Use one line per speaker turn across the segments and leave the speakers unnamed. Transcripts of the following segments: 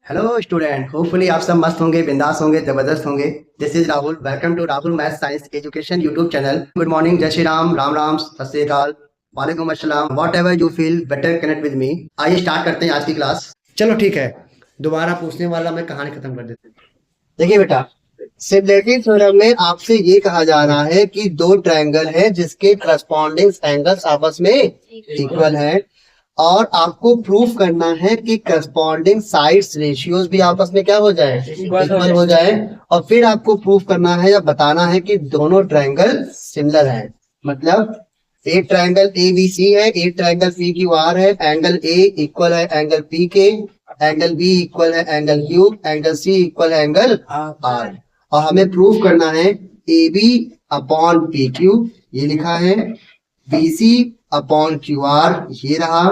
Hello student, hopefully आप सब मस्त होंगे, बिंदास होंगे, जबरदस्त होंगे। This is Rahul. Welcome to Rahul math science education YouTube channel. Good morning, जय श्री राम, राम राम, सत श्री अकाल, वालेकुम अस्सलाम, what ever you feel better connect with me. आइए स्टार्ट करते हैं आज की क्लास। चलो ठीक है, दोबारा पूछने वाला मैं कहानी खत्म कर देते हैं। देखिए बेटा, सिमिलरिटी थ्योरम में आपसे ये कहा जा रहा है कि दो ट्रायंगल है जिसके करस्पॉन्डिंग एंगल्स आपस में इक्वल है, और आपको प्रूफ करना है कि करस्पॉन्डिंग साइड्स रेशियोज भी आपस में क्या हो जाए, इक्वल हो जाए। और फिर आपको प्रूफ करना है या बताना है कि दोनों ट्रायंगल सिमिलर हैं। मतलब एक ट्रायंगल ए बी सी है, एक ट्रायंगल पी क्यू आर है। एंगल ए इक्वल है एंगल पी के, एंगल बी इक्वल है angle Q, angle C equal है एंगल आर। और हमें प्रूफ करना है A B upon P Q, ये लिखा है, B C upon Q R ये रहा,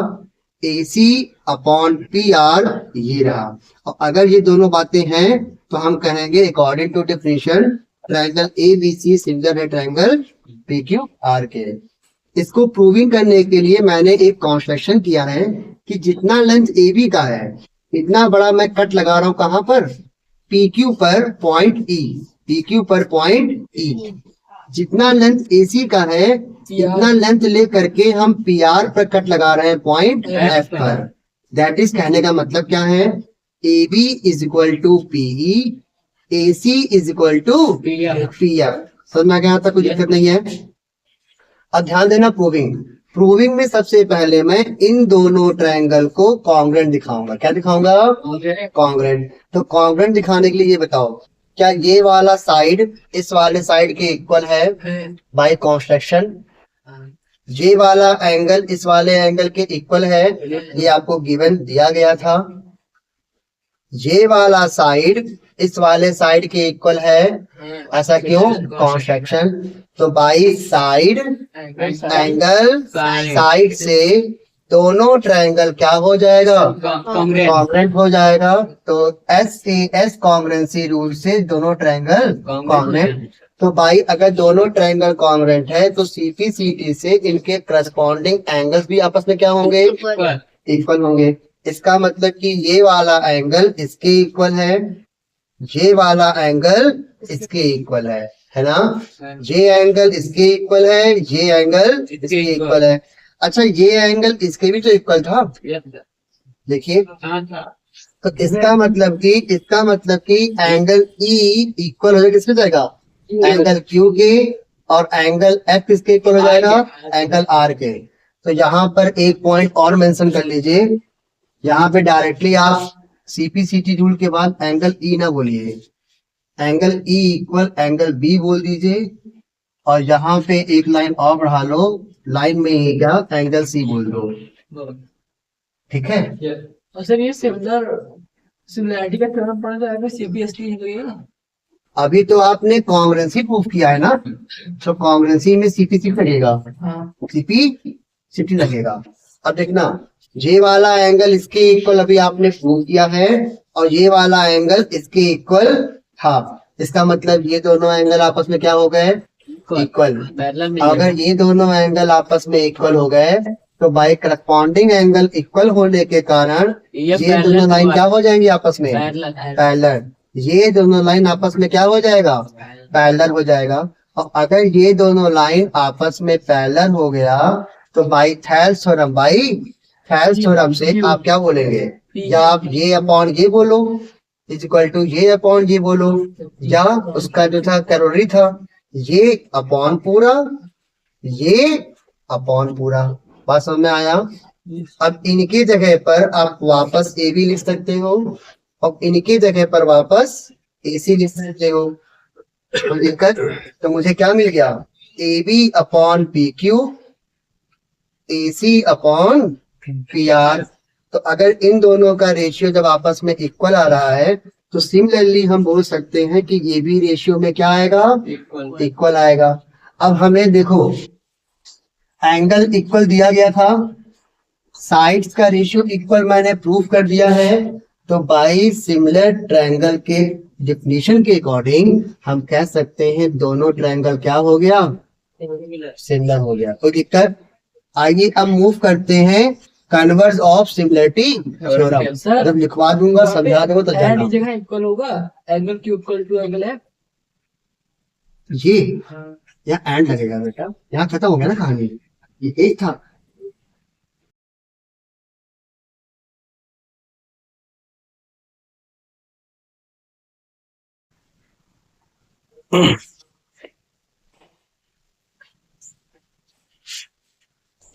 A C upon P R ये रहा। और अगर ये दोनों बातें हैं तो हम कहेंगे according to definition triangle A B C similar है ट्रायंगल पी क्यू आर के। इसको प्रूविंग करने के लिए मैंने एक कंस्ट्रक्शन किया है कि जितना लेंथ ए बी का है इतना बड़ा मैं कट लगा रहा हूं, कहां पर, पी क्यू पर पॉइंट ई, पी क्यू पर पॉइंट ई। जितना लेंथ AC का है इतना लेंथ लेकर के हम PR पर कट लगा रहे हैं पॉइंट F पर। दैट इज कहने का मतलब क्या है, AB is equal to PE, AC is equal to PF। समझ में आ गया? तक कोई दिक्कत नहीं है। अब ध्यान देना, प्रूविंग में सबसे पहले मैं इन दोनों ट्रायंगल को कॉन्ग्रुएंट दिखाऊंगा। क्या दिखाऊंगा? कॉन्ग्रुएंट। तो कॉन्ग्रुएंट दिखाने के लिए ये बताओ, क्या ये वाला साइड इस वाले साइड के इक्वल है बाय कंस्ट्रक्शन? ये वाला एंगल इस वाले एंगल के इक्वल है, ये आपको गिवन दिया गया था। ये वाला साइड इस वाले साइड के इक्वल है, ऐसा क्यों? कंस्ट्रक्शन। तो बाई साइड एंगल साइड से दोनों ट्रायंगल क्या हो जाएगा? कॉन्ग्रुएंट हो जाएगा। तो SAS कॉन्ग्रुएंसी रूल से दोनों ट्रायंगल कॉन्ग्रुएंट। तो भाई अगर दोनों ट्रायंगल कॉन्ग्रुएंट है तो CPCT से इनके करस्पॉन्डिंग एंगल्स भी आपस में क्या होंगे? इक्वल होंगे। इसका मतलब कि ये वाला एंगल इसके इक्वल है, ये वाला एंगल इसके इक्वल है ना? ये एंगल इसके इक्वल है, ये एंगल इसके इक्वल है। अच्छा, ये एंगल इसके भी तो इक्वल था, देखिए। तो इसका मतलब कि एंगल E इक्वल हो जाएगा, किसके जाएगा? एंगल Q के। और एंगल F किसके इक्वल हो जाएगा? एंगल R के। तो यहाँ पर एक पॉइंट और मेंशन कर लीजिए, यहाँ पे डायरेक्टली आप CPCT रूल के बाद एंगल E ना बोलिए, angle E equal angle B बोल दीजिए। और यहाँ पे एक लाइन और बढ़ा लो, लाइन में ही क्या, एंगल C बोल दो। ठीक है?
और सर ये सिमिलरिटी का थ्योरम पढ़ा जाएगा CPST तो ये ना।
अभी तो आपने कॉन्ग्रुएंसी प्रूफ किया है ना, तो कॉन्ग्रुएंसी में CPC लगेगा, CPCT लगेगा। अब देखना, ये वाला एंगल इसके इक्वल अभी आपने प्रूव किया है, और ये वाला एंगल इसके इक्वल था। इसका मतलब ये दोनों एंगल आपस में क्या हो गए? इक्वल। अगर ये दोनों एंगल आपस में इक्वल हो गए तो बाय करस्पॉन्डिंग एंगल इक्वल होने के कारण ये दोनों लाइन क्या हो जाएंगी आपस में? पैरेलल। ये दोनों लाइन आपस में क्या हो जाएगा? पैरेलल हो जाएगा। और अगर ये दोनों लाइन आपस में पैरेलल हो गया तो बाय थेल्स थ्योरम से आप क्या बोलेंगे? या आप ये अपॉन ये बोलो इज इक्वल टू ये अपॉन ये बोलो, या उसका जो था कैलोरी था ये अपॉन पूरा, ये अपॉन पूरा। बात समझ में आया? अब इनकी जगह पर आप वापस ए बी लिख सकते हो, और इनकी जगह पर वापस AC लिख सकते हो। तो दिक्कत, तो मुझे क्या मिल गया? AB upon PQ, AC upon PR। तो अगर इन दोनों का रेशियो जब आपस में इक्वल आ रहा है तो सिमिलरली हम बोल सकते हैं कि ये भी रेशियो में क्या आएगा? इक्वल आएगा। अब हमें देखो, एंगल इक्वल दिया गया था, साइड्स का रेशियो इक्वल मैंने प्रूफ कर दिया है। तो बाई सिमिलर ट्रायंगल के डेफिनेशन के अकॉर्डिंग हम कह सकते हैं दोनों ट्रायंगल क्या हो गया? सिमिलर हो गया। कोई दिक्कत? आइए अब मूव करते हैं converse of similarity theorem.
Sir,
जब लिखवा दूंगा समझा दूंगा तो
एंड
जानना।
की जगह इक्वल होगा, angle Q equal to angle F.
ये यहाँ एंड लगेगा बेटा, यहाँ खत्म हो गया ना कहानी, ये एक था।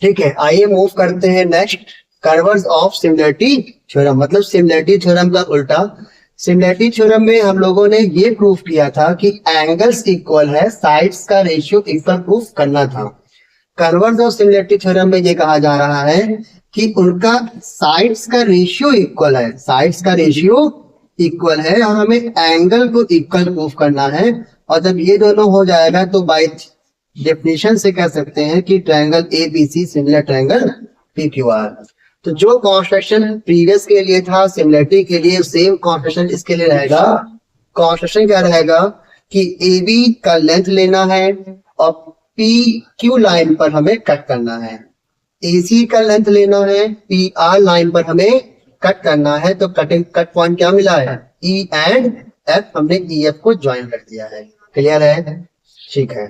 ठीक है, आइए मूव करते हैं next. Curves of similarity theorem, मतलब सिमिलरिटी थ्योरम का उल्टा। सिमिलरिटी थ्योरम में हम लोगों ने ये प्रूफ किया था कि एंगल्स इक्वल है, साइड्स का रेशियो इक्वल प्रूफ करना था। कर्व्स ऑफ सिमिलरिटी थ्योरम में ये कहा जा रहा है कि उनका साइड्स का रेशियो इक्वल है, साइड्स का रेशियो इक्वल है और हमें एंगल को इक्वल प्रूफ करना है। और जब ये दोनों हो जाएगा तो बाय डेफिनेशन से कह सकते हैं कि triangle A B C similar triangle P Q R. तो जो कॉन्स्ट्रक्शन प्रीवियस के लिए था सिमिलरिटी के लिए, सेम कॉन्स्ट्रक्शन इसके लिए रहेगा। कॉन्स्ट्रक्शन क्या रहेगा कि ए बी का लेंथ लेना है और पी क्यू लाइन पर हमें कट करना है। ए सी का लेंथ लेना है, पी आर लाइन पर हमें कट करना है। तो कटिंग कट पॉइंट क्या मिला है, ई एंड एफ, हमने ई एफ को ज्वाइन कर दिया है। क्लियर है? ठीक है,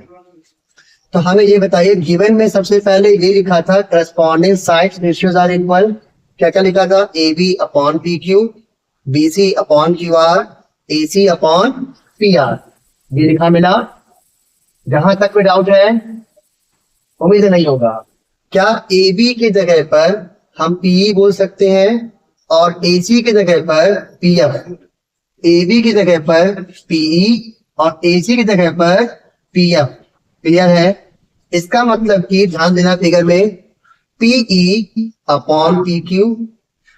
तो हमें ये बताइए, गिवन में सबसे पहले ये लिखा था corresponding sides ratios are equal. क्या क्या लिखा था, A B upon P Q, B C upon Q R, A C upon P R, ये लिखा मिला। जहां तक कोई डाउट है, उम्मीद नहीं होगा। क्या ए बी की जगह पर हम पी बोल सकते हैं और ए सी की जगह पर पी एफ, ए बी की जगह पर पीई और ए सी की जगह पर पी एफ। क्लियर है? इसका मतलब कि ध्यान देना फिगर में, PE upon P Q,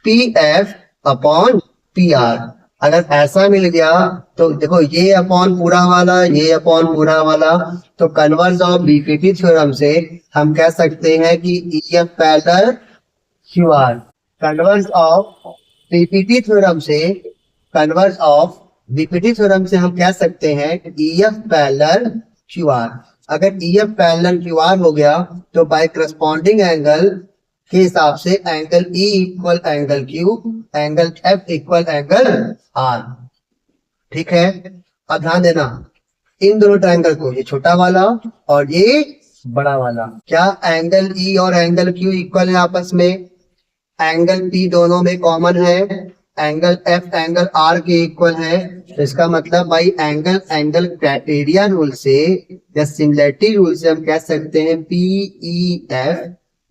P F upon P R. अगर ऐसा मिल गया तो देखो, ये अपॉन पूरा वाला, ये अपॉन पूरा वाला, तो कन्वर्स ऑफ बीपीटी थ्योरम से हम कह सकते हैं कि E F parallel Q R. Converse of BPT theorem से, कन्वर्स ऑफ बीपीटी थ्योरम से हम कह सकते हैं E F parallel Q R. अगर E F parallel Q R हो गया तो बाय करस्पॉन्डिंग एंगल के हिसाब से angle E equal angle Q, angle F equal angle R. ठीक है, अब ध्यान देना, इन दोनों ट्रायंगल को, ये छोटा वाला और ये बड़ा वाला, क्या एंगल ई और एंगल क्यू इक्वल है आपस में? एंगल पी दोनों में कॉमन है, एंगल एफ एंगल आर के इक्वल है। तो इसका मतलब भाई एंगल एंगल क्राइटेरिया रूल से या सिमिलरिटी रूल से हम कह सकते हैं P E F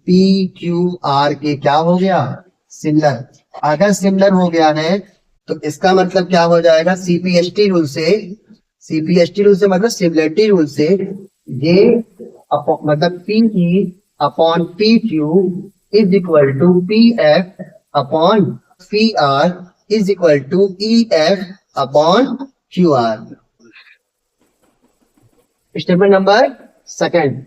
P Q R के क्या हो गया, सिमिलर। अगर सिमिलर हो गया है तो इसका मतलब क्या हो जाएगा, सीपीएसटी रूल से, सीपीएसटी रूल से मतलब सिमिलरिटी रूल से, ये मतलब P E upon P Q is equal to P F upon P R is equal to E F upon Q R. Statement number second.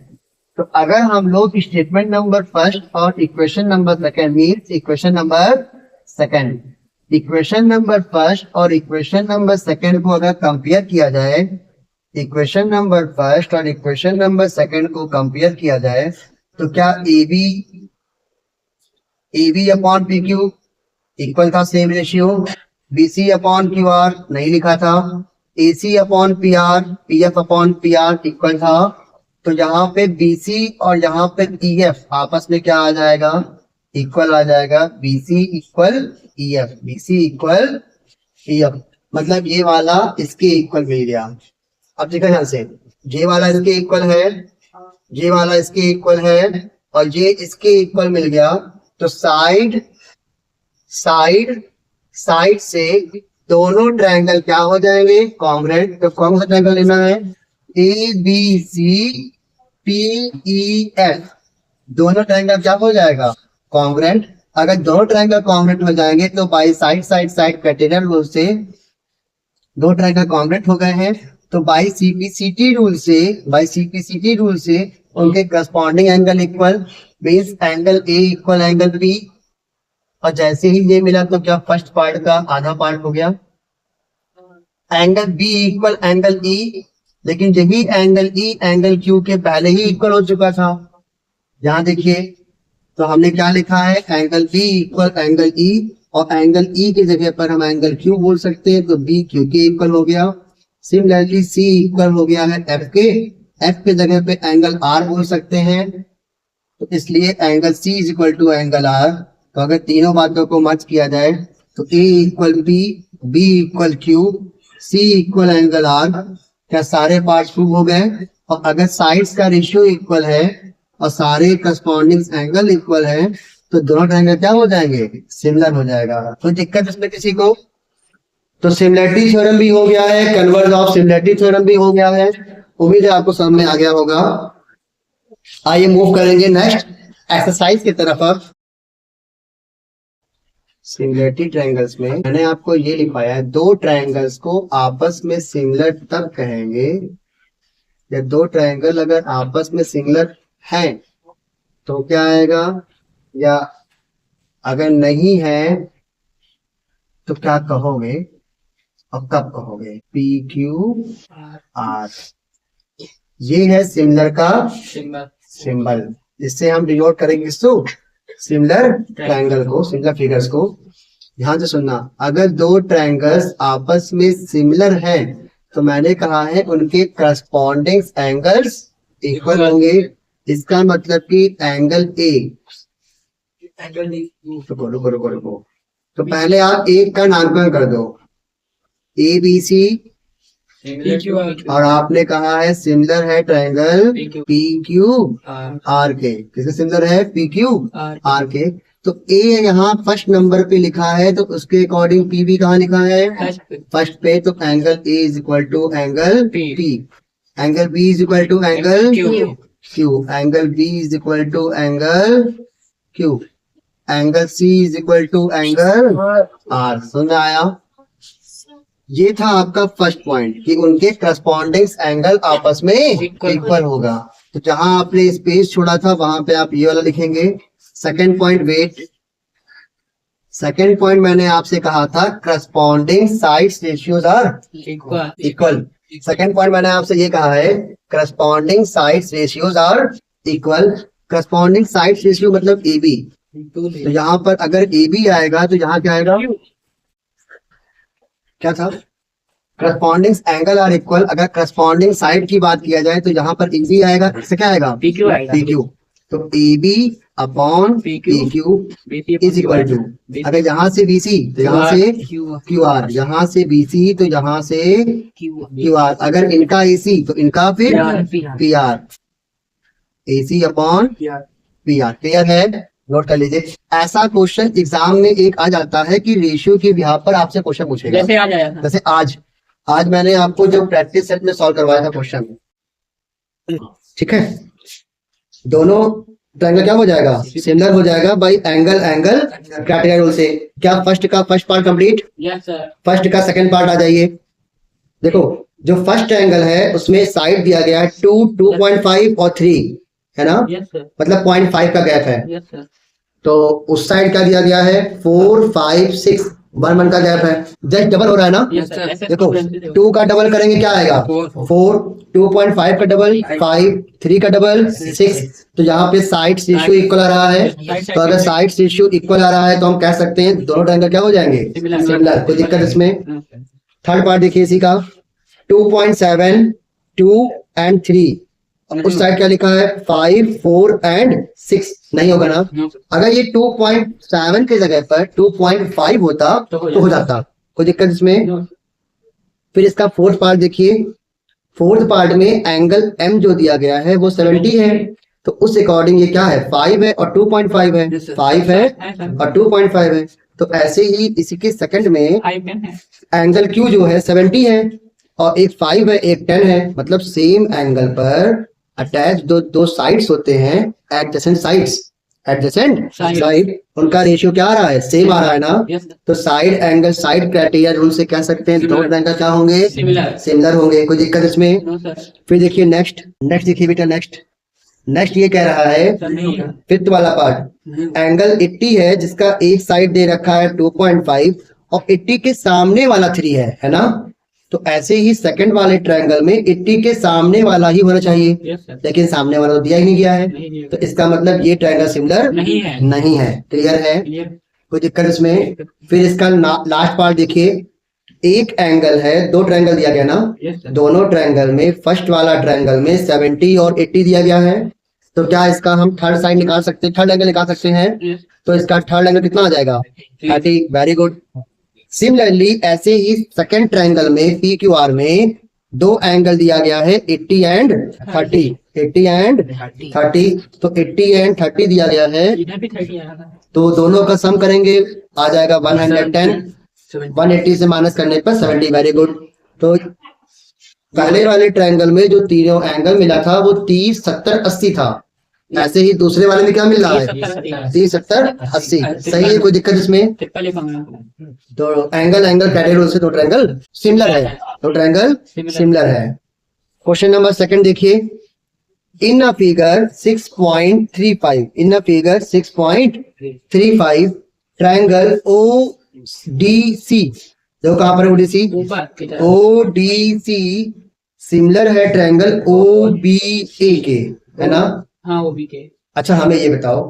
तो अगर हम लोग स्टेटमेंट नंबर फर्स्ट और equation number second means equation number second, equation number first और equation number second को अगर compare किया जाए, इक्वेशन नंबर फर्स्ट और इक्वेशन नंबर सेकंड को कंपेयर किया जाए तो क्या A B upon P Q equal था, same ratio. B C upon Q R नहीं लिखा था। A C upon P R, P F upon P R equal था। तो यहाँ पे बी सी और यहाँ पे ई एफ आपस में क्या आ जाएगा, इक्वल आ जाएगा। B C equal E F, B C equal E F, मतलब ये वाला इसके इक्वल मिल गया। अब देखो ध्यान से, ये वाला इसके इक्वल है, ये वाला इसके इक्वल है और ये इसके इक्वल मिल गया। तो साइड से दोनों ट्रायंगल क्या हो जाएंगे, कॉन्ग्रुएंट। तो कौन सा ट्रायंगल लेना है, A B C P E F, दोनों ट्रायंगल क्या हो जाएगा, कॉन्ग्रुएंट। अगर दोनों ट्रायंगल कॉन्ग्रुएंट हो जाएंगे तो बाय साइड क्राइटेरियन रूल से दो ट्रायंगल कॉन्ग्रुएंट हो गए हैं। तो बाय सीपीसीटी रूल से उनके corresponding angle equal, means angle A equal angle B. और जैसे ही ये मिला तो क्या फर्स्ट पार्ट का आधा पार्ट हो गया। Angle B equal angle E, लेकिन यही एंगल ई एंगल क्यू के पहले ही इक्वल हो चुका था, यहां देखिए। तो हमने क्या लिखा है, angle B equal angle E, और एंगल ई की जगह पर हम एंगल क्यू बोल सकते हैं, तो बी क्यू के इक्वल हो गया। सिमिलरली सी इक्वल हो गया है एफ के, एफ के जगह पे एंगल आर बोल सकते हैं, तो इसलिए angle C is equal to angle R. तो अगर तीनों बातों को मर्ज किया जाए तो A equal B, B equal Q, C equal angle R. क्या सारे पार्ट्स प्रूव हो गए? और अगर साइड्स का रेशियो इक्वल है और सारे करस्पॉन्डिंग एंगल इक्वल है तो दोनों ट्रायंगल क्या हो जाएंगे, सिमिलर हो जाएगा। कोई दिक्कत इसमें किसी को? तो सिमिलरिटी थ्योरम भी हो गया है, कन्वर्ज ऑफ सिमिलरिटी थ्योरम भी हो गया है। उम्मीद है आपको समझ में आ गया होगा। आइए मूव करेंगे नेक्स्ट एक्सरसाइज की तरफ। अब सिमिलरिटी ट्रायंगल्स में मैंने आपको ये लिखवाया है, दो ट्रायंगल्स को आपस में सिमिलर तब कहेंगे या दो ट्रायंगल अगर आपस में सिमिलर हैं तो क्या आएगा, या अगर नहीं है तो क्या कहोगे और कब कहोगे। पी क्यू आर, ये है सिमिलर का सिंबल, जिससे हम डिनोट करेंगे किसको, सिमिलर ट्रायंगल को, सिमिलर फिगर्स को। ध्यान से सुनना, अगर दो ट्रायंगल्स आपस में सिमिलर हैं तो मैंने कहा है उनके करस्पॉन्डिंग एंगल्स इक्वल होंगे। इसका मतलब कि एंगल ए, रुको, तो पहले आप एक का नामकरण कर दो, ए बी सी, और आपने कहा है सिमिलर है ट्रायंगल पी क्यू आर के। किससे सिमिलर है, पी क्यू आर के। तो ए यहाँ फर्स्ट नंबर पे लिखा है तो उसके अकॉर्डिंग पी भी कहाँ लिखा है, फर्स्ट पे। तो angle A is equal to angle P, angle B is equal to angle Q, angle B is equal to angle Q, angle C is equal to angle R. समझ में आया? ये था आपका फर्स्ट पॉइंट कि उनके करस्पॉन्डिंग एंगल आपस में इक्वल होगा। तो जहां आपने स्पेस छोड़ा था वहां पे आप ये वाला लिखेंगे। Second point, wait, second point मैंने आपसे कहा था corresponding sides ratios are equal. Second point मैंने आपसे ये कहा है corresponding sides ratios are equal. Corresponding sides ratio मतलब ए बी, तो यहाँ पर अगर ए बी आएगा तो यहाँ क्या आएगा, क्या था, करस्पॉन्डिंग एंगल आर इक्वल। अगर करस्पॉन्डिंग साइड की बात किया जाए तो यहाँ पर ए बी आएगा, इससे क्या आएगा, पी क्यू। तो A B upon P Q is equal to, अगर यहाँ से बी सी तो यहाँ से क्यू आर, यहाँ से बी सी तो यहाँ से क्यू आर, अगर इनका ए सी तो इनका फिर P R, A C upon P are. Clear है? नोट कर लीजिए। ऐसा क्वेश्चन एग्जाम में एक आ जाता है कि रेशियो के बिहार पर आपसे क्वेश्चन पूछेगा, जैसे आज मैंने आपको जो प्रैक्टिस सेट में सॉल्व करवाया था क्वेश्चन, ठीक है, दोनों ट्रायंगल क्या हो जाएगा, सिमिलर हो जाएगा बाय एंगल क्राइटेरिया रूल से। क्या फर्स्ट पार्ट कंप्लीट? फर्स्ट का सेकंड पार्ट आ जाइए। देखो जो फर्स्ट ट्रायंगल है उसमें साइड दिया गया है 2, 2.5 और 3 है ना, मतलब 0.5 का गैप है। तो उस साइड का दिया गया है 4, 5, 6, 1 का गैप है, जस्ट डबल हो रहा है ना। देखो 2 का डबल करेंगे क्या आएगा, 4, 2.5 का डबल 5, 3 का डबल 6। तो यहाँ पे साइड रेशियो इक्वल आ रहा है, तो अगर साइड रेशियो इक्वल आ रहा है तो हम कह सकते हैं दोनों ट्रायंगल क्या हो जाएंगे, सिमिलर। कोई दिक्कत इसमें? थर्ड पार्ट देखिए इसी का, 2.7, 2 एंड 3, उस साइड क्या लिखा है 5, 4 एंड 6। नहीं होगा ना, अगर ये 2.7 की जगह पर 2.5 होता तो हो जाता। कोई दिक्कत इसमें? फिर इसका फोर्थ पार्ट देखिए, फोर्थ पार्ट में एंगल एम जो दिया गया है वो 70 है, तो उस अकॉर्डिंग ये क्या है, 5 है और 2.5 है, 5 है और 2.5 है। तो ऐसे ही इसी के सेकंड में एंगल क्यू जो है 70 है और एक 5 है एक 10 है, मतलब सेम एंगल पर अटैच दो साइड्स होते हैं, एडजेसेंट साइड, उनका रेशियो क्या आ रहा है, सेम आ रहा है ना। तो side angle side criteria rule से कह सकते हैं दोनों एंगल क्या होंगे, सिमिलर होंगे। कोई दिक्कत इसमें? फिर देखिए नेक्स्ट देखिए बेटा, नेक्स्ट ये कह रहा है फिफ्थ वाला पार्ट, एंगल 80 है जिसका एक साइड दे रखा है 2.5 और 80 के सामने वाला 3 है ना। तो ऐसे ही सेकंड वाले ट्रायंगल में 80 के सामने वाला ही होना चाहिए,
यस सर,
लेकिन सामने वाला तो दिया ही नहीं गया है,
नहीं नहीं
तो इसका मतलब ये ट्रायंगल सिमिलर
नहीं है,
नहीं है। क्लियर है,
क्लियर,
कोई दिक्कत इसमें? फिर इसका लास्ट पार्ट देखिए, एक एंगल है, दो ट्रायंगल दिया गया ना,
यस सर,
दोनों ट्रायंगल में फर्स्ट वाला ट्रायंगल में 70 और 80 दिया गया है, तो क्या इसका हम थर्ड साइड निकाल सकते हैं, थर्ड एंगल निकाल सकते हैं?
यस,
तो इसका थर्ड एंगल कितना आ जाएगा? 30। Very good. सिमिलरली ऐसे ही सेकंड ट्रायंगल में पी क्यू आर में दो एंगल दिया गया है 80 एंड 30, 80 एंड 30, तो 80 एंड 30 दिया गया है,
इधर भी 30 आया था,
तो दोनों का सम करेंगे, आ जाएगा 110, 180 से माइनस करने पर 70। Very good. तो पहले वाले ट्रायंगल में जो तीनों एंगल मिला था वो 30, 70, 80 था, ऐसे ही दूसरे वाले में क्या मिल रहा है? 30, 70, 80। सही है, कोई दिक्कत इसमें?
ट्रिपल ही कहूंगा,
तो एंगल कैटेगरी से दो ट्रायंगल सिमिलर है, तो ट्रायंगल सिमिलर है। क्वेश्चन नंबर सेकंड देखिए, in a figure 6.35, in a figure 6.35 triangle O D C, देखो कहां पर ओडीसी,
ऊपर की तरफ,
ओ डी सी सिमिलर है ट्रायंगल ओ बी ए के, है ना?
हाँ वो भी के,
अच्छा हमें ये बताओ,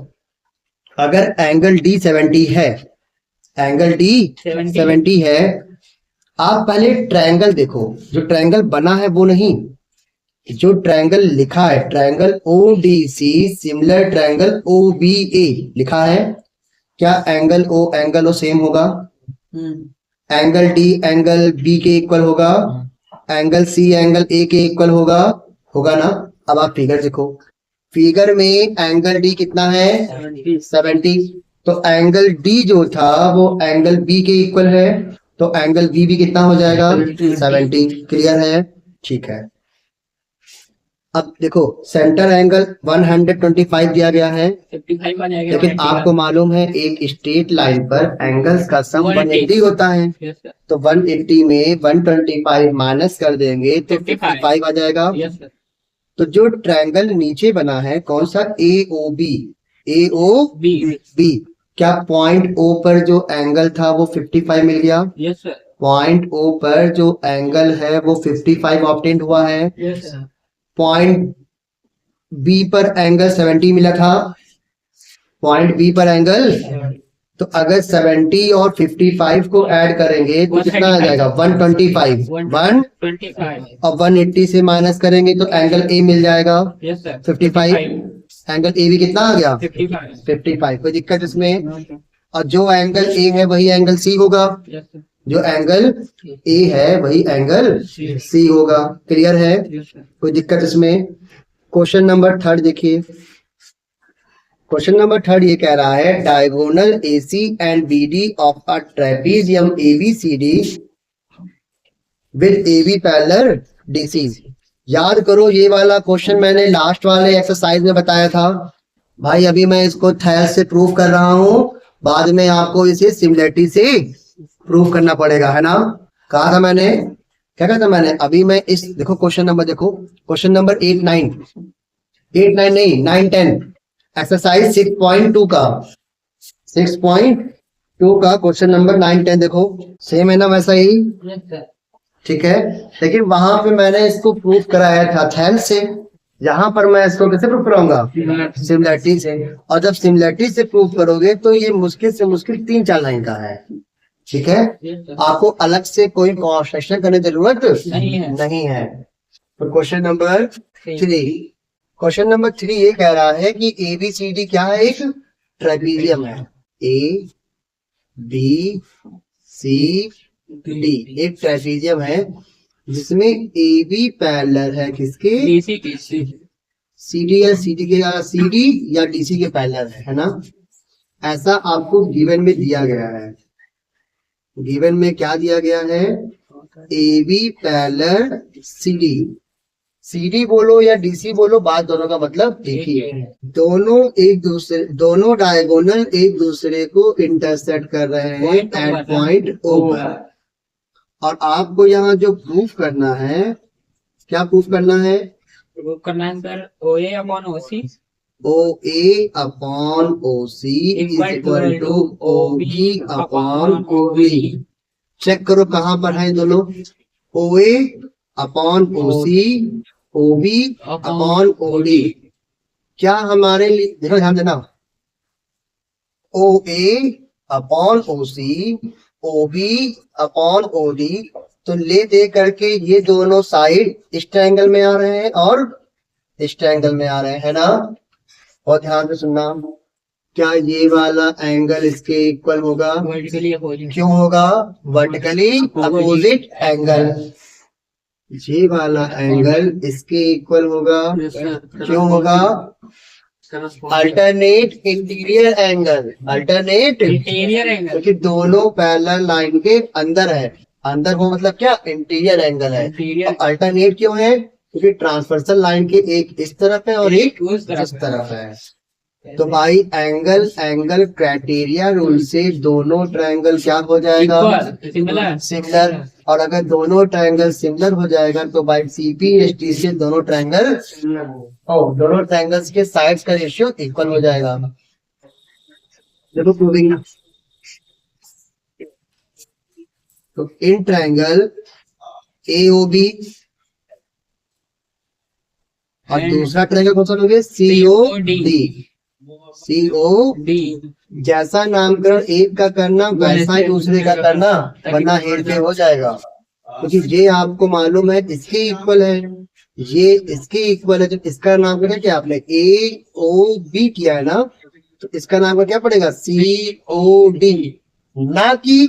अगर एंगल डी 70 है, एंगल डी 70 है, आप पहले ट्रायंगल देखो, जो ट्रायंगल बना है वो नहीं, जो ट्रायंगल लिखा है triangle O D C similar triangle O B A लिखा है, क्या एंगल ओ सेम होगा? एंगल डी एंगल बी के इक्वल होगा, एंगल सी एंगल ए के इक्वल होगा, होगा ना? अब आप फिगर देखो, फिगर में एंगल डी कितना है? 70, तो एंगल डी जो था वो एंगल बी के इक्वल है, तो एंगल बी भी कितना हो जाएगा? 70। क्लियर है, ठीक है। अब देखो सेंटर एंगल 125 दिया गया है,
55 आ जाएगा,
लेकिन आपको मालूम है एक स्ट्रेट लाइन पर एंगल्स का सम 180 होता है,
यस सर,
तो 180 में 125 माइनस कर देंगे तो 55 आ जाएगा।
यस सर,
तो जो ट्रायंगल नीचे बना है कौन सा? ए ओ बी, ए ओ
बी,
बी, क्या पॉइंट ओ पर जो एंगल था वो 55 मिल गया?
यस सर,
पॉइंट ओ पर जो एंगल है वो 55 ऑब्टेंड हुआ है।
यस सर,
पॉइंट बी पर एंगल 70 मिला था, पॉइंट बी पर एंगल, तो अगर 70 और 55 को ऐड करेंगे तो कितना आ जाएगा? 125,
125,
और 180 से माइनस करेंगे तो एंगल ए मिल जाएगा
यस सर,
55, एंगल ए भी कितना आ गया?
55,
55। कोई दिक्कत इसमें? और जो एंगल ए है वही एंगल सी होगा,
यस सर,
जो एंगल ए है वही एंगल सी होगा। क्लियर है,
यस सर,
कोई दिक्कत इसमें? क्वेश्चन नंबर थर्ड देखिए, क्वेश्चन नंबर थर्ड ये कह रहा है diagonal AC and BD of a trapezium ABCD with AB parallel DC। याद करो ये वाला क्वेश्चन मैंने लास्ट वाले एक्सरसाइज में बताया था भाई, अभी मैं इसको थैल से प्रूव कर रहा हूँ, बाद में आपको इसे सिमिलरिटी से प्रूव करना पड़ेगा, है ना? कहा था मैंने, क्या कहा था मैंने? अभी मैं इस देखो क्वेश्चन नंबर देखो, क्वेश्चन नंबर 8 9 नहीं 9 10 एक्सरसाइज 6.2 का 6.2 का क्वेश्चन नंबर 9 10 देखो, सेम है ना वैसा ही?
यस सर,
ठीक है, लेकिन वहां पे मैंने इसको प्रूव कराया था थैल से, यहाँ पर मैं इसको कैसे प्रूव कराऊंगा? सिमिलरिटी से। और जब सिमिलरिटी से प्रूव करोगे तो ये मुश्किल से मुश्किल 3-4 लाइन का है, ठीक है?
यस सर,
आपको अलग से कोई कंस्ट्रक्शन करने की जरूरत
नहीं है।
तो क्वेश्चन नंबर 3, क्वेश्चन नंबर 3 ये कह रहा है कि ABCD क्या है? एक ट्रेपीजियम है, ABC D एक ट्रेपीजियम है जिसमें AB पैरेलल है किसके?
DC की,
CD या CD या DC के पैरेलल है ना? ऐसा आपको गिवन में दिया गया है, गिवन में क्या दिया गया है? AB पैरेलल CD, CD बोलो या DC बोलो, बात दोनों का मतलब देखिए, दोनों डायगोनल एक दूसरे को इंटरसेक्ट कर रहे हैं एट पॉइंट O पर, और आपको यहाँ जो प्रूफ करना है, क्या प्रूफ करना है?
प्रूफ करना है sir OA upon OC,
OA upon OC is equal to OB upon OB। Check करो कहाँ पर है दोनों, O A upon O C, O B upon O D. क्या हमारे लिए, देखो ध्यान देना, O A upon O C, O B upon O D, तो ले दे करके ये दोनों साइड इस ट्रायंगल में आ रहे हैं और इस ट्रायंगल में आ रहे हैं ना। और ध्यान से सुनना, क्या ये वाला एंगल इसके इक्वल होगा?
Vertically opposite.
क्यों होगा? Vertically opposite angle. ये वाला एंगल इसके इक्वल होगा। क्यों होगा? Alternate interior angle, alternate
interior angle.
क्योंकि दोनों पैरेलल लाइन के अंदर है। अंदर वो मतलब क्या? इंटीरियर एंगल है।
इंटीरियर
अल्टरनेट क्यों है? क्योंकि ट्रांसवर्सल लाइन के एक इस तरफ है और एक
उस
इस तरफ है। तो भाई एंगल क्राइटेरिया रूल से दोनों ट्रायंगल क्या हो जाएगा?
सिमिलर।
सिमिलर। और अगर दोनों ट्रायंगल सिमिलर हो जाएगा तो भाई सीपीएसटी से दोनों ट्रायंगल्स के साइड्स का रेशियो इक्वल हो जाएगा। देखो प्रूविंग, तो इन ट्रायंगल एओबी और दूसरा ट्रायंगल कौन सा लोगे? सीओडी। सीओडी, जैसा नामकरण एक का करना वैसा ही दूसरे का करना, वरना हेर फेर हो जाएगा। क्योंकि ये आपको मालूम है इसके इक्वल है, ये इसके इक्वल है, तो इसका नामकरण क्या आपने ए ओ बी किया है ना, तो इसका नाम क्या पड़ेगा? सी ओ डी, ना कि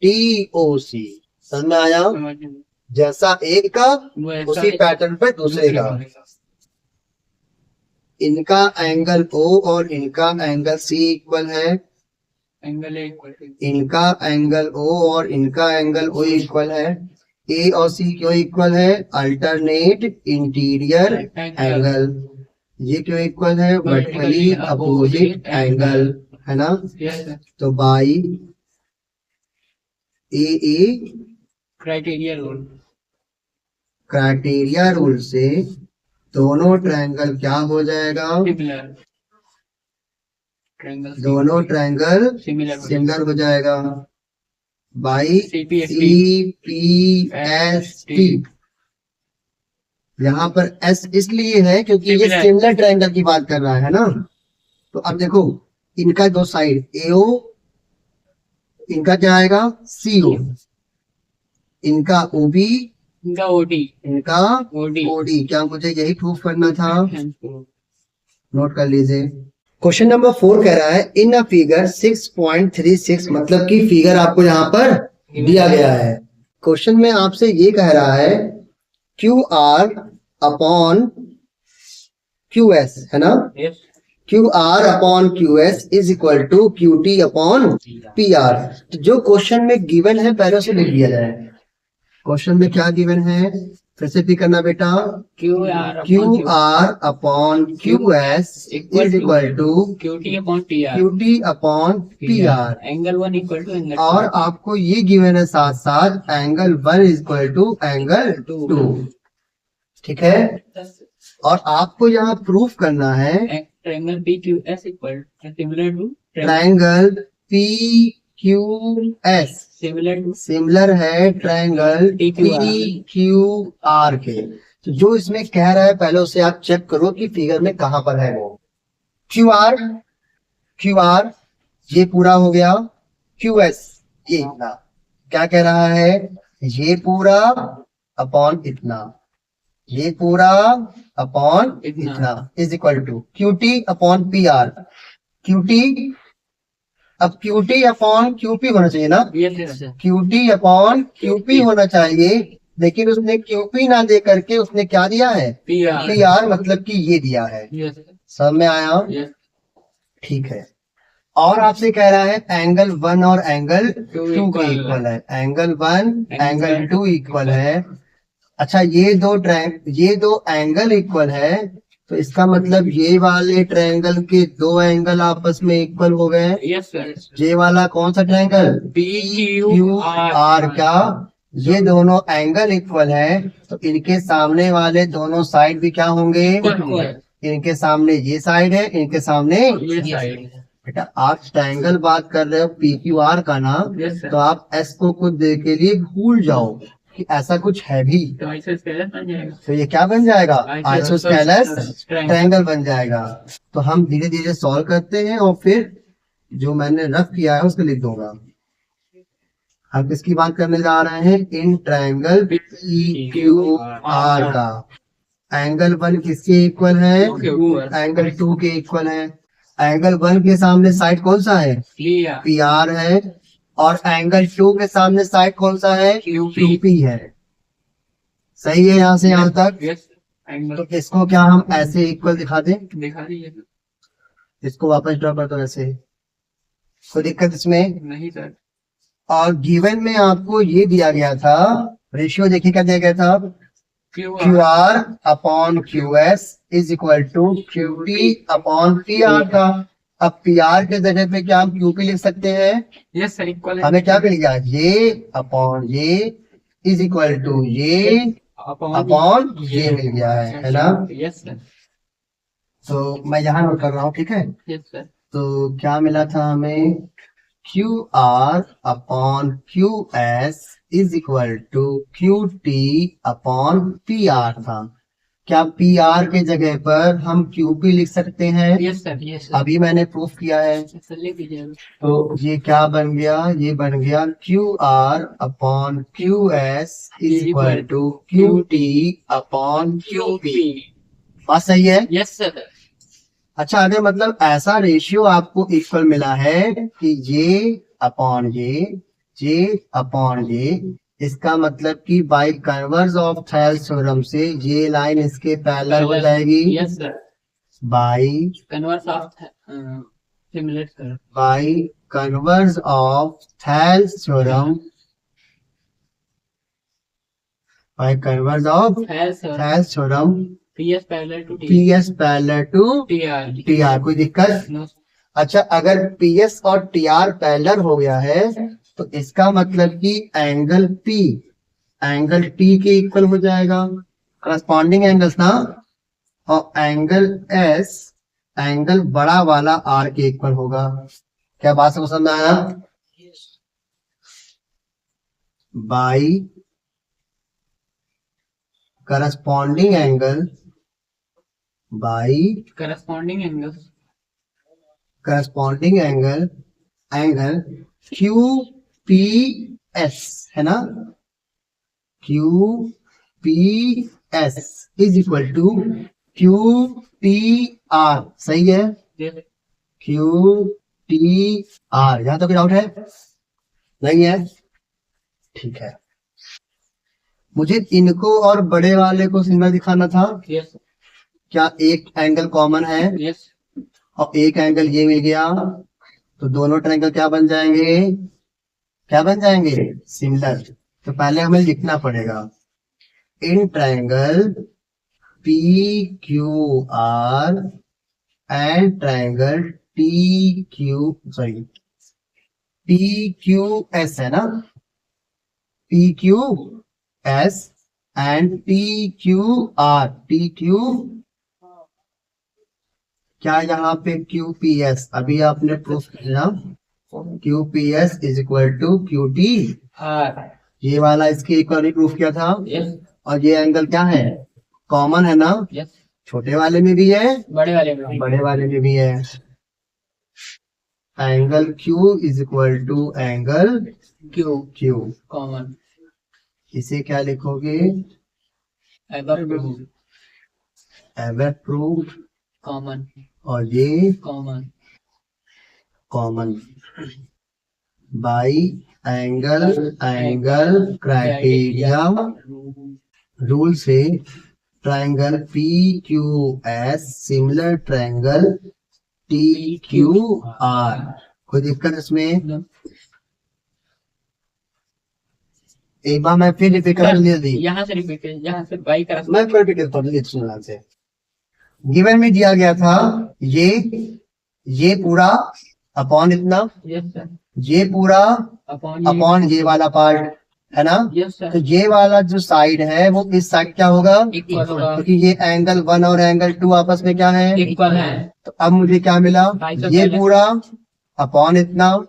टी ओ सी। समझ में आया? जैसा एक का उसी पैटर्न पे दूसरे का। इनका एंगल O और इनका एंगल C इक्वल है।
एंगल
इनका एंगल O और इनका एंगल O इक्वल है। A और C क्यों इक्वल है? Alternate interior angle. ये क्यों इक्वल है? वर्टिकली अपोजिट एंगल, है ना। तो बाई ए क्राइटेरिया रूल से दोनों ट्रायंगल क्या हो जाएगा? दोनों ट्रायंगल सिमिलर हो जाएगा बाई CPST। यहाँ पर S इसलिए है क्योंकि ये सिमिलर ट्रायंगल की बात कर रहा है ना। तो अब देखो इनका दो साइड AO, इनका क्या आएगा? CO, इनका OB,
इनका ओडी।
क्या मुझे यही प्रूफ करना था? नोट कर लीजिए। क्वेश्चन नंबर 4 कह रहा है इन अ फिगर 6.36, मतलब कि फिगर आपको यहाँ पर दिया गया है। क्वेश्चन में आपसे ये कह रहा है QR अपॉन QS, है ना। QR upon QS is equal to QT upon PR। तो जो क्वेश्चन में गिवन है पहले उसे लिख दिया जाए। क्वेश्चन में क्या गिवन है फिर से भी करना बेटा। QR upon QS is equal to
QT
upon PR।
Angle 1 equal to angle
और आपको ये गिवन है साथ साथ angle 1 is equal to angle 2। ठीक है। और आपको यहाँ प्रूफ करना है
triangle PQS equal similar to
triangle PQS similar है ट्रायंगल PQR के। तो जो इसमें कह रहा है पहले उसे आप चेक करो कि फिगर में कहां पर है वो। QR ये पूरा हो गया। QS ये इतना, क्या कह रहा है? ये पूरा अपॉन इतना, ये पूरा अपॉन इतना is equal to QT upon PR। QT, अब QT अपॉन QP होना चाहिए ना। QT अपॉन QP होना चाहिए, लेकिन उसने QP ना दे करके उसने क्या दिया है? PR, मतलब कि ये दिया है। समझ में आया? ठीक है। और आपसे कह रहा है एंगल 1 और एंगल 2 के इक्वल है। एंगल 1 एंगल 2 इक्वल है। अच्छा ये दो एंगल इक्वल है, तो इसका मतलब ये वाले ट्रायंगल के दो एंगल आपस में इक्वल हो गए। ये वाला कौन सा ट्रायंगल? PQR का ये दोनों एंगल इक्वल है, तो इनके सामने वाले दोनों साइड भी क्या होंगे? इनके सामने ये साइड है, इनके सामने ये साइड है। बेटा आप ट्रायंगल बात कर रहे हो PQR का ना, तो आप S को कुछ देर के लिए भूल जाओ। कि ऐसा कुछ है भी,
तो आइसोस्केलस बन जाएगा।
तो ये क्या बन जाएगा, आइसोस्केलस
आइसोस्केलस
ट्रायंगल बन जाएगा। तो हम धीरे धीरे सॉल्व करते हैं और फिर जो मैंने रफ किया है उसको लिख दूंगा। हम किसकी बात करने जा रहे हैं, इन ट्रायंगल PQR का। एंगल 1 किसके इक्वल है, एंगल 2 के इक्वल है। एंगल 1 के सामने साइड कौन सा है, PR है, और एंगल 2 के सामने साइड कौन सा है, QP है। सही है यहाँ से यहाँ तक। तो इसको क्या हम ऐसे इक्वल दिखा दें,
दिखा दीजिए।
इसको वापस ड्रॉ कर दो ऐसे, कोई दिक्कत इसमें
नहीं सर।
और गिवन में आपको ये दिया गया था, रेशियो देखिए क्या दिया गया था, QR upon QS is equal to QP upon PR था। अब PR के जगह पे क्या हम QP लिख सकते हैं,
यस सर, इक्वल है।
हमें क्या मिल गया, ये अपॉन ये इज इक्वल टू ये अपॉन ये मिल गया है ना।
Yes sir.
तो मैं यहाँ नोट कर रहा हूँ, ठीक है।
Yes sir.
तो क्या मिला था हमें, QR upon QS is equal to QT upon PR था। क्या PR के जगह पर हम QP लिख सकते हैं,
यस सर। Yes sir.
अभी मैंने प्रूफ किया है।
सर लिख दीजिए।
तो ये क्या बन गया, ये बन गया QR upon QS is equal to QT upon QP। बात सही है।
Yes sir.
अच्छा, अगर मतलब ऐसा रेशियो आपको इक्वल मिला है कि ये अपॉन ये अपॉन ये, इसका मतलब कि by converse of Thales theorem से ये लाइन इसके पैरेलल हो जाएगी।
Yes sir.
By
converse of similar sir.
By converse of Thales theorem, by converse of Thales theorem
PS parallel to
PS parallel to
TR।
TR। कोई दिक्कत।
No.
अच्छा, अगर PS और TR पैरेलल हो गया है तो इसका मतलब कि एंगल P एंगल T के इक्वल हो जाएगा, करस्पॉन्डिंग एंगल्स ना। और एंगल S एंगल बड़ा वाला R के इक्वल होगा। क्या बात समझ में आया। By corresponding angle, by
corresponding angle
corresponding angle angle QPS है ना, QPS is equal to QTR। सही है, QTR। यहाँ तो कोई डाउट है, नहीं है, ठीक है। मुझे इनको और बड़े वाले को सिग्नल दिखाना था।
यस।
क्या एक एंगल कॉमन है,
यस।
और एक एंगल ये मिल गया, तो दोनों ट्रायंगल क्या बन जाएंगे, क्या बन जाएंगे, सिमिलर। तो पहले हमें लिखना पड़ेगा, in triangle PQR and triangle TQS है ना, PQS एंड TQR। क्या यहाँ पे QPS, अभी आपने प्रूफ किया, QPS is equal to QT। ये वाला इसके इक्वल ही प्रूफ किया था।
यस।
और ये एंगल क्या है, कॉमन है ना।
यस।
छोटे वाले में भी है,
बड़े वाले में
भी है। Angle Q is equal to angle Q
common.
इसे क्या लिखोगे,
एवर
प्रूफ,
कॉमन,
और ये
common
by angle criteria rule से triangle PQS similar triangle TQR। कोई दिक्कत इसमें, एक बार मैं फिर रिपीट कर दी,
यहाँ से रिपीट यहाँ से बाई कर,
मैं फिर रिपीट करता हूँ। से गिवन में दिया गया था ये पूरा अपॉन इतना,
यस सर,
ये पूरा अपॉन ये वाला पार्ट है ना।
Yes sir.
तो ये वाला जो साइड है वो इस साइड क्या होगा,
इक्वल होगा,
क्योंकि ये एंगल 1 और एंगल 2 आपस में क्या है,
इक्वल है।
तो अब मुझे क्या मिला, ये पूरा अपॉन इतना,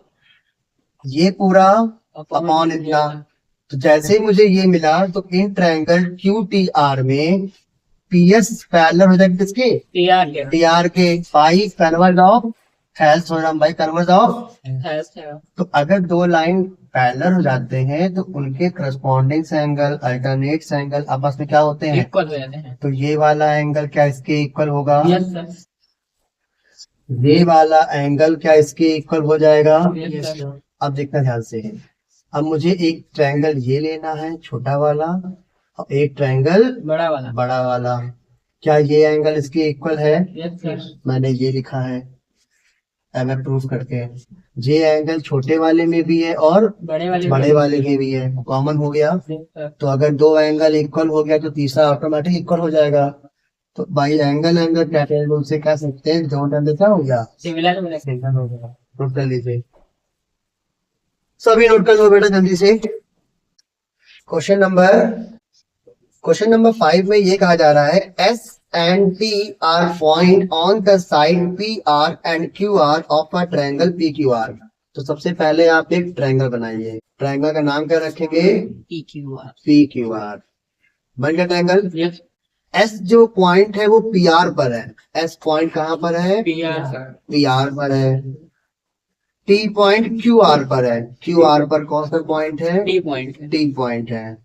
ये पूरा अपॉन इतना। तो जैसे ही मुझे ये मिला तो इन ट्रायंगल QTR में PS पैरेलल हो जाएगा किसके, TR के, बाई कन्वर्ज ऑफ हेल्थ हो रहा भाई, कन्वर्ज ऑफ। तो अगर दो लाइन पैरेलल हो जाते हैं तो उनके करस्पॉन्डिंग एंगल, अल्टरनेट एंगल आपस में क्या होते हैं,
इक्वल हो जाते हैं।
तो ये वाला एंगल क्या इसके इक्वल होगा,
यस सर।
ये वाला एंगल क्या इसके इक्वल हो जाएगा।
Yes sir.
अब देखना ध्यान से है, अब मुझे एक ट्रायंगल ये लेना है छोटा वाला और एक ट्रायंगल बड़ा वाला। क्या ये एंगल इसके इक्वल है,
यस सर।
मैंने ये लिखा है, अब मैं प्रूफ करके, ये एंगल छोटे वाले में भी है और बड़े वाले में भी है, कॉमन हो गया। तो अगर दो एंगल इक्वल हो गया तो तीसरा ऑटोमेटिक इक्वल हो जाएगा। तो बाई एंगल कैटेगरी रूल से कह सकते हैं दोनों एंगल क्या हो गया, सिमिलर हो गया। नोट कर लीजिए, सभी नोट कर लो बेटा जल्दी से। क्वेश्चन नंबर 5 में ये कहा जा रहा है S and T are point on the side PR and QR of a triangle PQR। तो सबसे पहले आप एक ट्रायंगल बनाइए, ट्रायंगल का नाम क्या रखेंगे, PQR। बन गया ट्रायंगल। S जो पॉइंट है वो PR पर है, S पॉइंट कहाँ पर है, PR पर है। T पॉइंट QR पर है, QR पर कौन सा पॉइंट है, T पॉइंट है।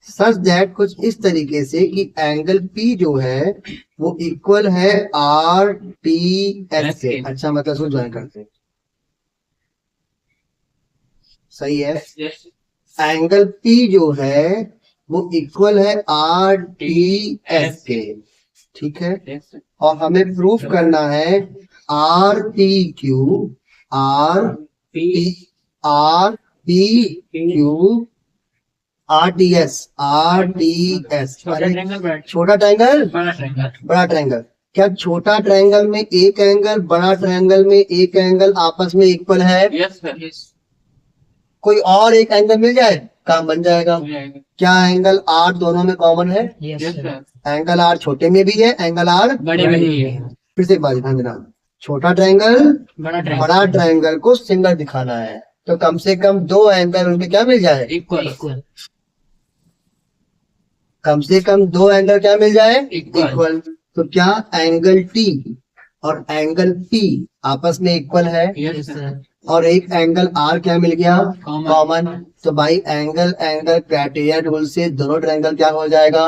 सच दैट कुछ इस तरीके से कि एंगल P जो है वो इक्वल है RTS के। अच्छा मतलब इसको ज्वाइन करते हैं, सही है। एंगल P जो है वो इक्वल है RTS के, ठीक है। और हमें प्रूफ करना है RPQ RTS छोटा ट्रायंगल बड़ा ट्रायंगल। क्या छोटा ट्रायंगल में एक एंगल, बड़ा ट्रायंगल में एक एंगल आपस में इक्वल है, कोई और एक एंगल मिल जाए काम बन जाएगा। क्या एंगल R दोनों में कॉमन है, एंगल R छोटे में भी है, एंगल R बड़े में भी है। फिर से एक बार ध्यान देना, छोटा ट्रायंगल बड़ा ट्रायंगल को सिंगल दिखाना है तो कम से कम दो एंगल उनमें क्या मिल जाए, इक्वल। कम से कम दो एंगल क्या मिल जाए, इक्वल। तो क्या एंगल T और एंगल P आपस में इक्वल है, और एक एंगल R क्या मिल गया, कॉमन। तो भाई एंगल क्राइटेरिया रूल से दोनों ट्रायंगल क्या हो जाएगा,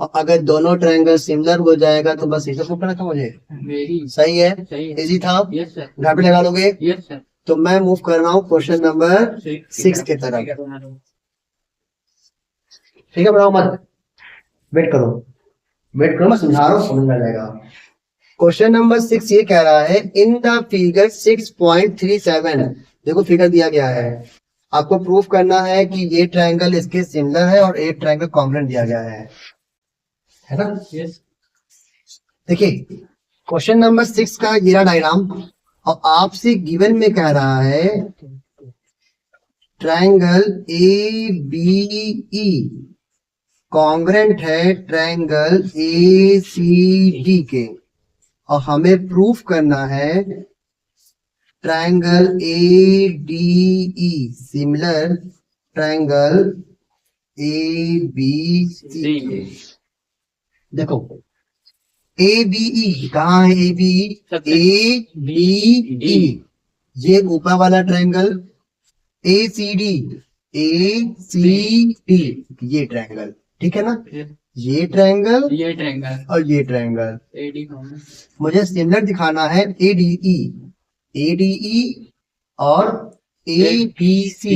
और अगर दोनों ट्रायंगल सिमिलर हो जाएगा तो बस इसे प्रूफ करना था मुझे। सही है, इजी था, घर पे लगा लोगे। तो मैं मूव कर रहा हूँ क्वेश्चन नंबर 6 की तरफ, ठीक है। बढ़ाओ मत, वेट करो, मैं समझा रहा हूँ, समझ में आ जाएगा। क्वेश्चन नंबर 6 ये कह रहा है इन द फिगर 6.37, देखो फिगर दिया गया है, आपको प्रूफ करना है कि ये ट्रायंगल इसके सिमिलर है और एक ट्रायंगल कॉन्ग्रुएंट दिया गया है ना। देखिए क्वेश्चन नंबर 6 का ये डायग्राम, और आपसे गिवन में कह रहा है ट्रायंगल ABE कॉन्ग्रुएंट है ट्रायंगल ACD के, और हमें प्रूफ करना है triangle ADE similar triangle ABC के। देखो ABE कहाँ है, ABE ये ऊपर वाला ट्रायंगल, ACD ये ट्रायंगल, ठीक है ना। ये ट्रायंगल और ये ट्रायंगल, मुझे सिमिलर दिखाना है ADE और ABC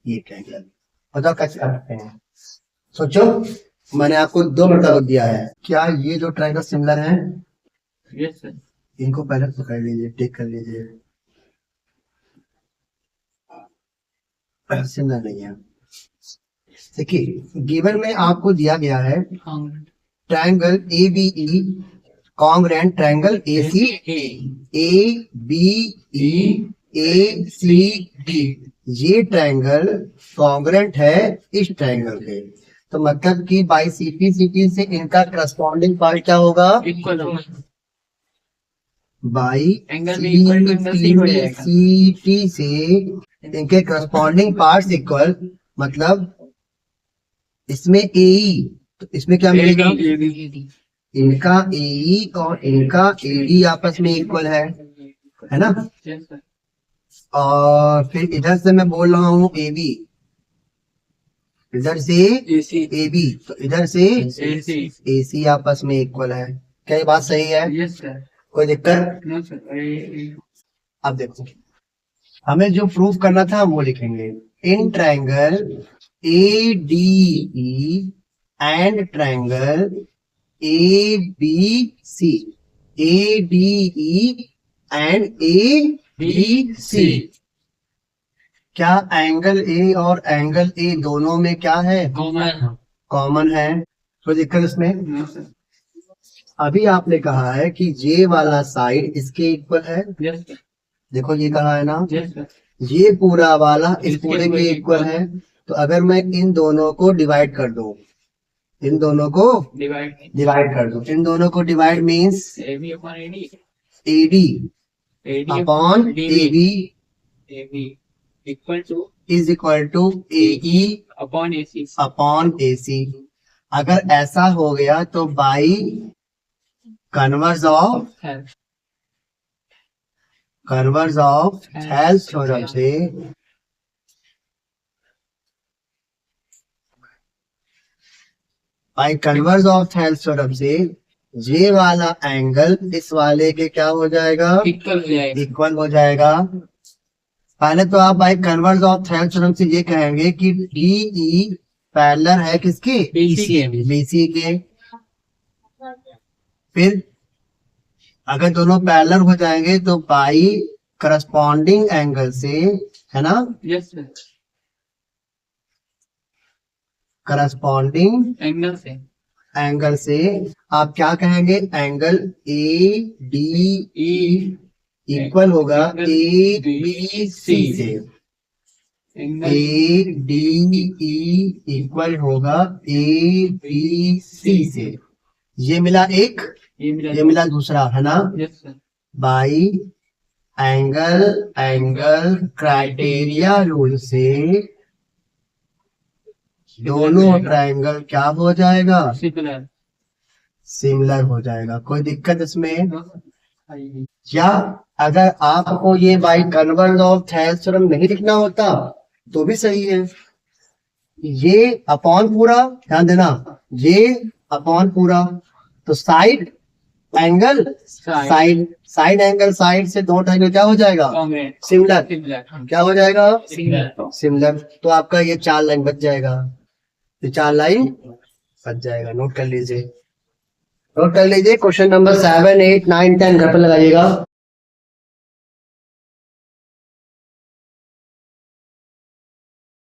ये ट्रायंगल। बताओ कैसे कर सकते हैं, सोचो। मैंने आपको 2 मरतबा दिया है, क्या ये जो ट्रायंगल सिमिलर है, इनको पहले पकड़ लीजिए, टिक कर लीजिए, सिमिलर नहीं है। देखिए गिवन में आपको दिया गया है triangle ABE congruent triangle ACD ये ट्रायंगल कॉन्ग्रुएंट है इस ट्रायंगल के। तो मतलब कि बाई CP से इनका करस्पॉन्डिंग पार्ट क्या होगा, इक्वल होगा। बाई CT से इनके करस्पॉन्डिंग पार्ट्स इक्वल, मतलब इसमें AE, तो इसमें क्या मिलेगा, इनका AE और इनका AD आपस में इक्वल है ना। और फिर इधर से मैं बोल रहा हूँ AB, इधर से AB, तो इधर से AC आपस में इक्वल है। क्या ये बात सही है? कोई दिक्कत? अब देखो, हमें जो प्रूफ करना था वो लिखेंगे। In triangle ADE and triangle ABC, ADE and ABC, क्या एंगल A और एंगल A दोनों में क्या है, कॉमन है। तो दिक्कत इसमें, अभी आपने कहा है कि J वाला साइड इसके इक्वल है, देखो ये कहा है ना, ये पूरा वाला इस पूरे के इक्वल है। तो अगर मैं इन दोनों को डिवाइड कर दूं, इन दोनों को डिवाइड कर दूं, इन दोनों को divide means AD upon AB is equal to AE upon AC। अगर ऐसा हो गया तो by converse of Thales theorem से J वाला एंगल इस वाले के क्या हो जाएगा, इक्वल हो जाएगा। पहले तो आप by converse of Thales theorem से ये कहेंगे कि DE पैरेलल है किसके, BC के। फिर अगर दोनों पैरेलल हो जाएंगे तो बाई करस्पॉन्डिंग एंगल से, है ना, करस्पॉन्डिंग एंगल से आप क्या कहेंगे, एंगल ADE इक्वल होगा ABC से, ADE इक्वल होगा ABC से। ये मिला एक, ये मिला दूसरा, है ना। बाई एंगल क्राइटेरिया रूल से दोनों ट्रायंगल क्या हो जाएगा, सिमिलर हो जाएगा। कोई दिक्कत इसमें? या अगर आपको ये by converse of Thales theorem नहीं लिखना होता तो भी सही है, ये अपॉन पूरा, ध्यान देना, ये अपॉन पूरा, तो side angle side angle side से दो ट्रायंगल क्या हो जाएगा, सिमिलर। क्या हो जाएगा, सिमिलर। तो आपका ये 4 लाइन बच जाएगा, ये 4 लाइन बच जाएगा। नोट कर लीजिए क्वेश्चन नंबर 7, 8, 9, 10 घर पर लगाइएगा।